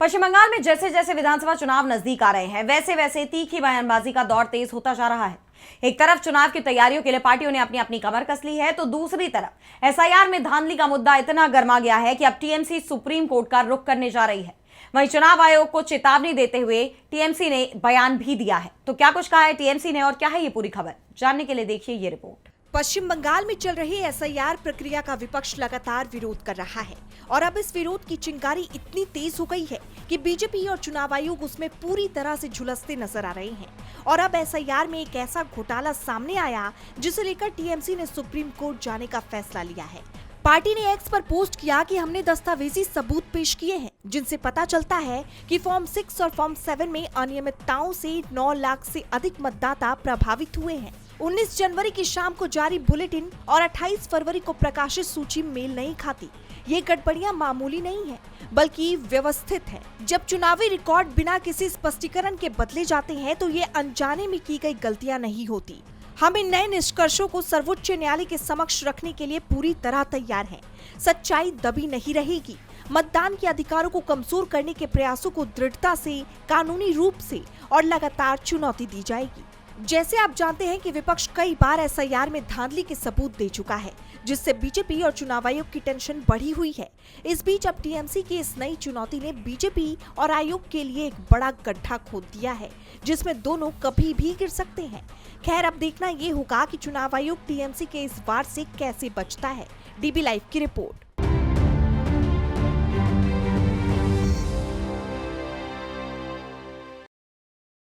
पश्चिम बंगाल में जैसे जैसे विधानसभा चुनाव नजदीक आ रहे हैं, वैसे वैसे तीखी बयानबाजी का दौर तेज होता जा रहा है। एक तरफ चुनाव की तैयारियों के लिए पार्टियों ने अपनी अपनी कमर कस ली है, तो दूसरी तरफ एसआईआर में धांधली का मुद्दा इतना गर्मा गया है कि अब टीएमसी सुप्रीम कोर्ट का रुख करने जा रही है। वहीं चुनाव आयोग को चेतावनी देते हुए टीएमसी ने बयान भी दिया है। तो क्या कुछ कहा है टीएमसी ने और क्या है ये पूरी खबर, जानने के लिए देखिए ये रिपोर्ट। पश्चिम बंगाल में चल रही एसआईआर प्रक्रिया का विपक्ष लगातार विरोध कर रहा है और अब इस विरोध की चिंगारी इतनी तेज हो गई है कि बीजेपी और चुनाव आयोग उसमें पूरी तरह से झुलसते नजर आ रहे हैं। और अब एसआईआर में एक ऐसा घोटाला सामने आया जिसे लेकर टीएमसी ने सुप्रीम कोर्ट जाने का फैसला लिया है। पार्टी ने एक्स पर पोस्ट किया कि हमने दस्तावेजी सबूत पेश किए हैं जिनसे पता चलता है कि फॉर्म 6 और फॉर्म 7 में अनियमितताओं से 9 लाख से अधिक मतदाता प्रभावित हुए हैं। 19 जनवरी की शाम को जारी बुलेटिन और 28 फरवरी को प्रकाशित सूची मेल नहीं खाती। ये गड़बड़ियां मामूली नहीं है बल्कि व्यवस्थित है। जब चुनावी रिकॉर्ड बिना किसी स्पष्टीकरण के बदले जाते हैं तो ये अनजाने में की गई गलतियां नहीं होती। हम इन नए निष्कर्षों को सर्वोच्च न्यायालय के समक्ष रखने के लिए पूरी तरह तैयार हैं। सच्चाई दबी नहीं रहेगी। मतदान के अधिकारों को कमजोर करने के प्रयासों को दृढ़ता से, कानूनी रूप से और लगातार चुनौती दी जाएगी। जैसे आप जानते हैं कि विपक्ष कई बार एसआईआर में धांधली के सबूत दे चुका है, जिससे बीजेपी और चुनाव आयोग की टेंशन बढ़ी हुई है। इस बीच अब टीएमसी की इस नई चुनौती ने बीजेपी और आयोग के लिए एक बड़ा गड्ढा खोद दिया है, जिसमें दोनों कभी भी गिर सकते हैं। खैर, अब देखना ये होगा कि चुनाव आयोग टीएमसी के इस वार से कैसे बचता है। डीबी लाइव की रिपोर्ट।